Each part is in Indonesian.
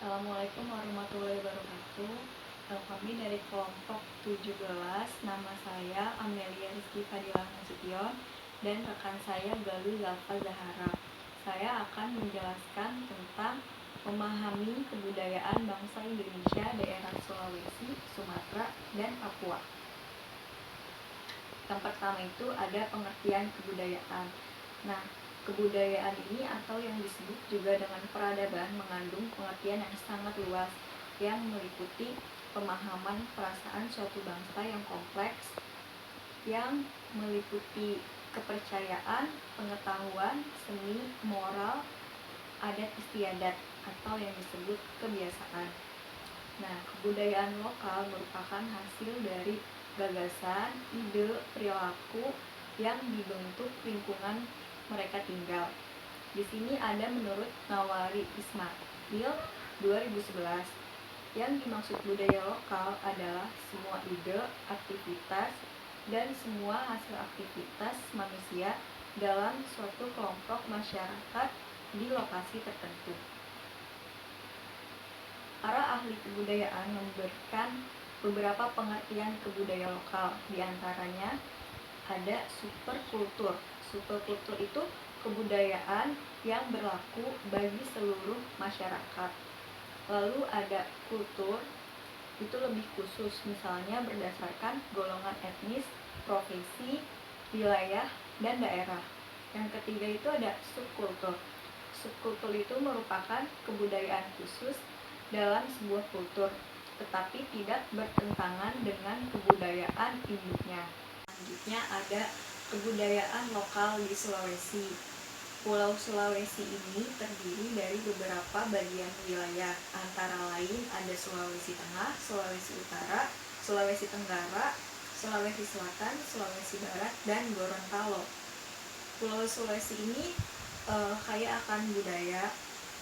Assalamualaikum warahmatullahi wabarakatuh. Kami dari kelompok 17, nama saya Amelia Rizky Fadilah Nasution dan rekan saya Galuh Zalfa Zahara. Saya akan menjelaskan tentang memahami kebudayaan bangsa Indonesia daerah Sulawesi, Sumatera, dan Papua. Yang pertama itu ada pengertian kebudayaan. Nah, kebudayaan ini atau yang disebut juga dengan peradaban mengandung pengertian yang sangat luas yang meliputi pemahaman perasaan suatu bangsa yang kompleks, yang meliputi kepercayaan, pengetahuan, seni, moral, adat istiadat atau yang disebut kebiasaan. Nah, kebudayaan lokal merupakan hasil dari gagasan, ide, perilaku yang dibentuk lingkungan mereka tinggal. Di sini ada menurut Nawari Ismail 2011. Yang dimaksud budaya lokal adalah semua ide, aktivitas, dan semua hasil aktivitas manusia dalam suatu kelompok masyarakat di lokasi tertentu. Para ahli kebudayaan memberikan beberapa pengertian kebudayaan lokal, diantaranya ada superkultur. Superkultur itu kebudayaan yang berlaku bagi seluruh masyarakat. Lalu ada kultur, itu lebih khusus, misalnya berdasarkan golongan etnis, profesi, wilayah, dan daerah. Yang ketiga itu ada subkultur. Subkultur itu merupakan kebudayaan khusus dalam sebuah kultur, tetapi tidak bertentangan dengan kebudayaan induknya. Selanjutnya ada kebudayaan lokal di Sulawesi. Pulau Sulawesi ini terdiri dari beberapa bagian wilayah, antara lain ada Sulawesi Tengah, Sulawesi Utara, Sulawesi Tenggara, Sulawesi Selatan, Sulawesi Barat, dan Gorontalo. Pulau Sulawesi ini kaya akan budaya,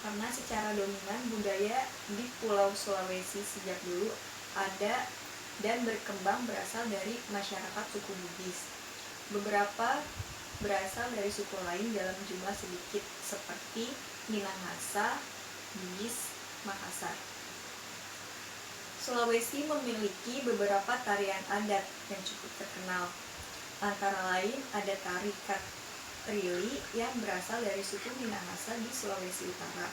karena secara dominan budaya di Pulau Sulawesi sejak dulu ada dan berkembang berasal dari masyarakat suku Bugis. Beberapa berasal dari suku lain dalam jumlah sedikit seperti Minahasa, Bugis, Makassar. Sulawesi memiliki beberapa tarian adat yang cukup terkenal. Antara lain ada tari Katrili yang berasal dari suku Minahasa di Sulawesi Utara.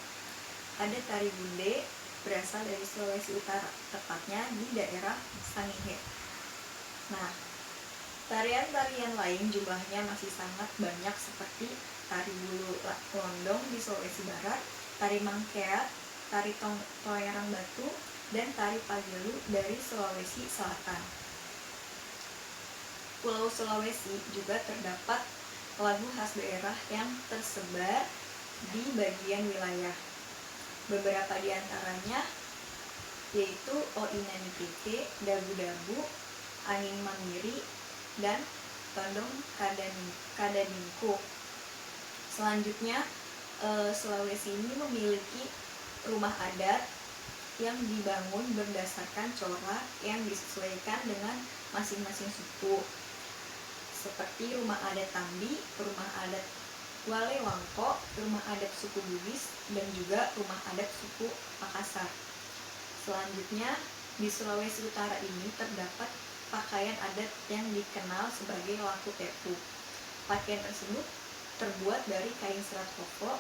Ada tari Bunde berasal dari Sulawesi Utara, tepatnya di daerah Sangihe. Nah, tarian-tarian lain jumlahnya masih sangat banyak seperti tari bulu londong di Sulawesi Barat, tari mangkeat, tari tolerang batu, dan tari pagelu dari Sulawesi Selatan. Pulau Sulawesi juga terdapat lagu khas daerah yang tersebar di bagian wilayah. Beberapa di antaranya yaitu Oinani Pite, Dabu-Dabu, Angin Mamiri, dan Tondong Kadadingku. Selanjutnya, Sulawesi ini memiliki rumah adat yang dibangun berdasarkan corak yang disesuaikan dengan masing-masing suku, seperti rumah adat Tambi, rumah adat Walewangko, rumah adat suku Bugis, dan juga rumah adat suku Makassar. Selanjutnya, di Sulawesi Utara ini terdapat pakaian adat yang dikenal sebagai laku tepu. Pakaian tersebut terbuat dari kain serat koko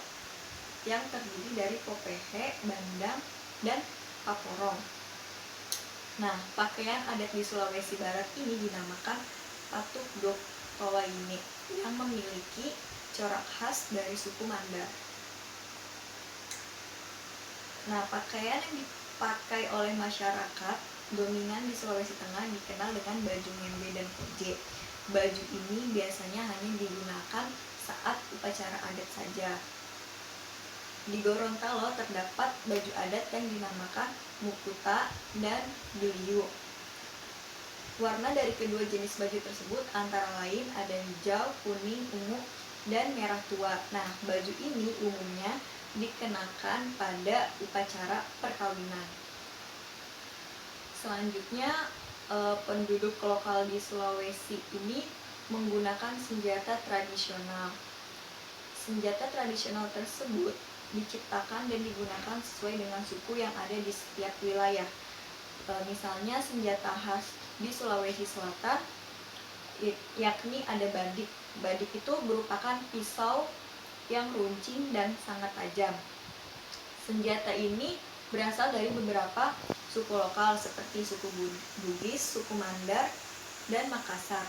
yang terdiri dari popehe, bandang, dan paporong. Nah, pakaian adat di Sulawesi Barat ini dinamakan patuk dok towaine yang memiliki corak khas dari suku Mandar. Nah, pakaian yang dipakai oleh masyarakat dominan di Sulawesi Tengah dikenal dengan baju ngembe dan koje. Baju ini biasanya hanya digunakan saat upacara adat saja. Di Gorontalo terdapat baju adat yang dinamakan mukuta dan diliu. Warna dari kedua jenis baju tersebut antara lain ada hijau, kuning, ungu, dan merah tua. Nah, baju ini umumnya dikenakan pada upacara perkawinan. Selanjutnya, penduduk lokal di Sulawesi ini menggunakan senjata tradisional. Senjata tradisional tersebut diciptakan dan digunakan sesuai dengan suku yang ada di setiap wilayah. Misalnya senjata khas di Sulawesi Selatan yakni ada badik. Badik itu merupakan pisau yang runcing dan sangat tajam. Senjata ini berasal dari beberapa suku lokal seperti suku Bugis, suku Mandar, dan Makassar.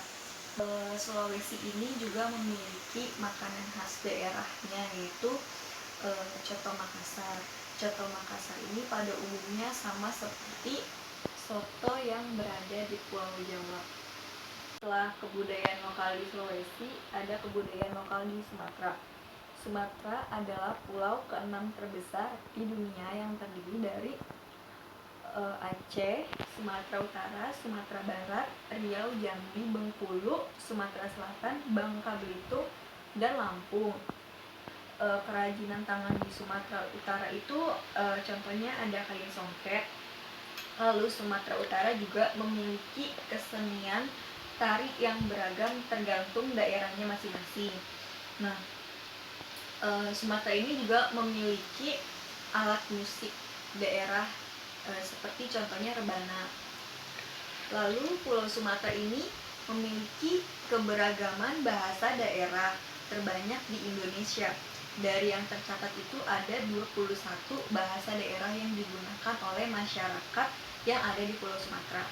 Sulawesi ini juga memiliki makanan khas daerahnya, yaitu coto Makassar. Coto Makassar ini pada umumnya sama seperti soto yang berada di Pulau Jawa. Setelah kebudayaan lokal di Sulawesi, ada kebudayaan lokal di Sumatera. Sumatera adalah pulau ke-6 terbesar di dunia yang terdiri dari Aceh, Sumatera Utara, Sumatera Barat, Riau, Jambi, Bengkulu, Sumatera Selatan, Bangka Belitung, dan Lampung. Kerajinan tangan di Sumatera Utara itu contohnya ada kain songket. Lalu Sumatera Utara juga memiliki kesenian tari yang beragam tergantung daerahnya masing-masing. Nah, Sumatera ini juga memiliki alat musik daerah seperti contohnya rebana. Lalu Pulau Sumatera ini memiliki keberagaman bahasa daerah terbanyak di Indonesia. Dari yang tercatat itu ada 21 bahasa daerah yang digunakan oleh masyarakat yang ada di Pulau Sumatera.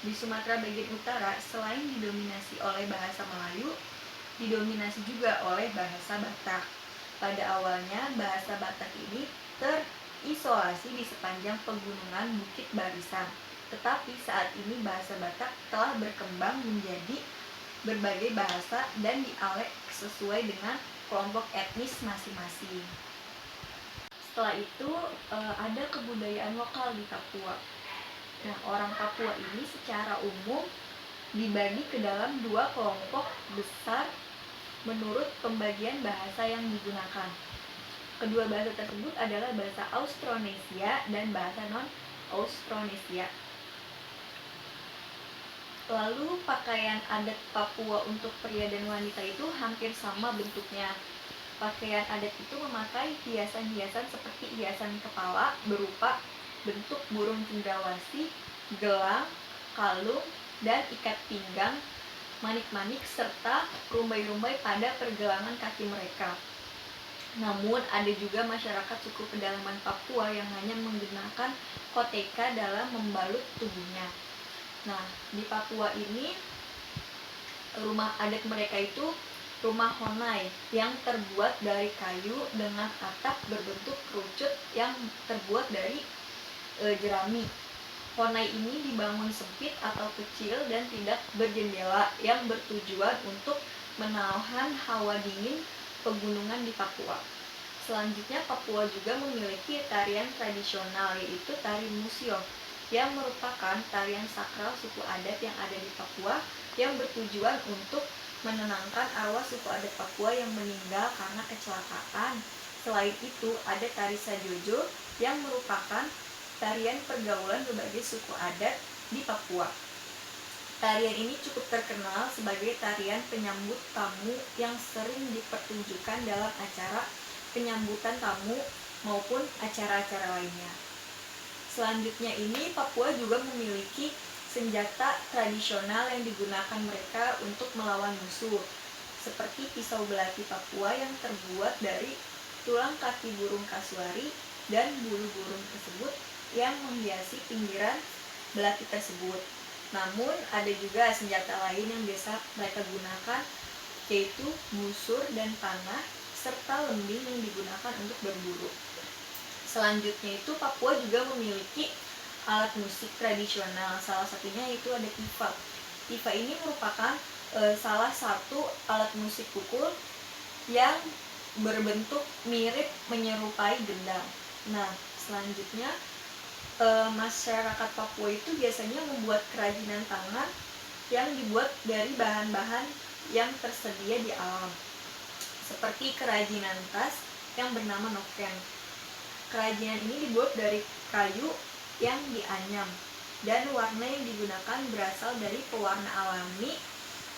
Di Sumatera bagian utara, selain didominasi oleh bahasa Melayu, didominasi juga oleh bahasa Batak. Pada awalnya, bahasa Batak ini terisolasi di sepanjang pegunungan Bukit Barisan. Tetapi saat ini bahasa Batak telah berkembang menjadi berbagai bahasa dan dialek sesuai dengan kelompok etnis masing-masing. Setelah itu ada kebudayaan lokal di Papua. Nah, orang Papua ini secara umum dibagi ke dalam 2 kelompok besar menurut pembagian bahasa yang digunakan. Kedua bahasa tersebut adalah bahasa Austronesia dan bahasa non-Austronesia. Lalu pakaian adat Papua untuk pria dan wanita itu hampir sama bentuknya. Pakaian adat itu memakai hiasan-hiasan seperti hiasan kepala berupa bentuk burung cendrawasih, gelang, kalung, dan ikat pinggang, manik-manik, serta rumbai-rumbai pada pergelangan kaki mereka. Namun ada juga masyarakat suku pedalaman Papua yang hanya menggunakan koteka dalam membalut tubuhnya. Nah, di Papua ini rumah adat mereka itu rumah honai yang terbuat dari kayu dengan atap berbentuk kerucut yang terbuat dari jerami. Honai ini dibangun sempit atau kecil dan tidak berjendela yang bertujuan untuk menahan hawa dingin pegunungan di Papua. Selanjutnya, Papua juga memiliki tarian tradisional, yaitu tari Musio, yang merupakan tarian sakral suku adat yang ada di Papua yang bertujuan untuk menenangkan arwah suku adat Papua yang meninggal karena kecelakaan. Selain itu, ada tari Sajojo yang merupakan tarian pergaulan berbagai suku adat di Papua. Tarian ini cukup terkenal sebagai tarian penyambut tamu yang sering dipertunjukkan dalam acara penyambutan tamu maupun acara-acara lainnya. Selanjutnya ini, Papua juga memiliki senjata tradisional yang digunakan mereka untuk melawan musuh, seperti pisau belati Papua yang terbuat dari tulang kaki burung kasuari dan bulu burung tersebut yang menghiasi pinggiran belati tersebut. Namun ada juga senjata lain yang biasa mereka gunakan, yaitu busur dan panah serta lembing yang digunakan untuk berburu. Selanjutnya itu, Papua juga memiliki alat musik tradisional, salah satunya yaitu ada tifa. Tifa ini merupakan salah satu alat musik pukul yang berbentuk mirip menyerupai gendang. Nah, selanjutnya masyarakat Papua itu biasanya membuat kerajinan tangan yang dibuat dari bahan-bahan yang tersedia di alam, seperti kerajinan tas yang bernama noken. Kerajinan ini dibuat dari kayu yang dianyam, dan warna yang digunakan berasal dari pewarna alami,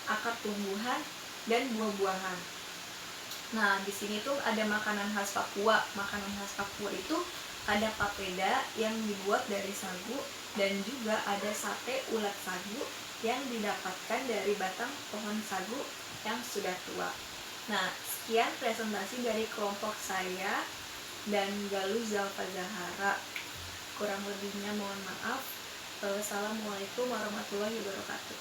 akar tumbuhan, dan buah-buahan. Nah, di sini tuh ada makanan khas Papua. Makanan khas Papua itu ada papeda yang dibuat dari sagu, dan juga ada sate ulat sagu yang didapatkan dari batang pohon sagu yang sudah tua. Nah, sekian presentasi dari kelompok saya dan Galuh Zalfa Zahara. Kurang lebihnya mohon maaf. Wassalamualaikum warahmatullahi wabarakatuh.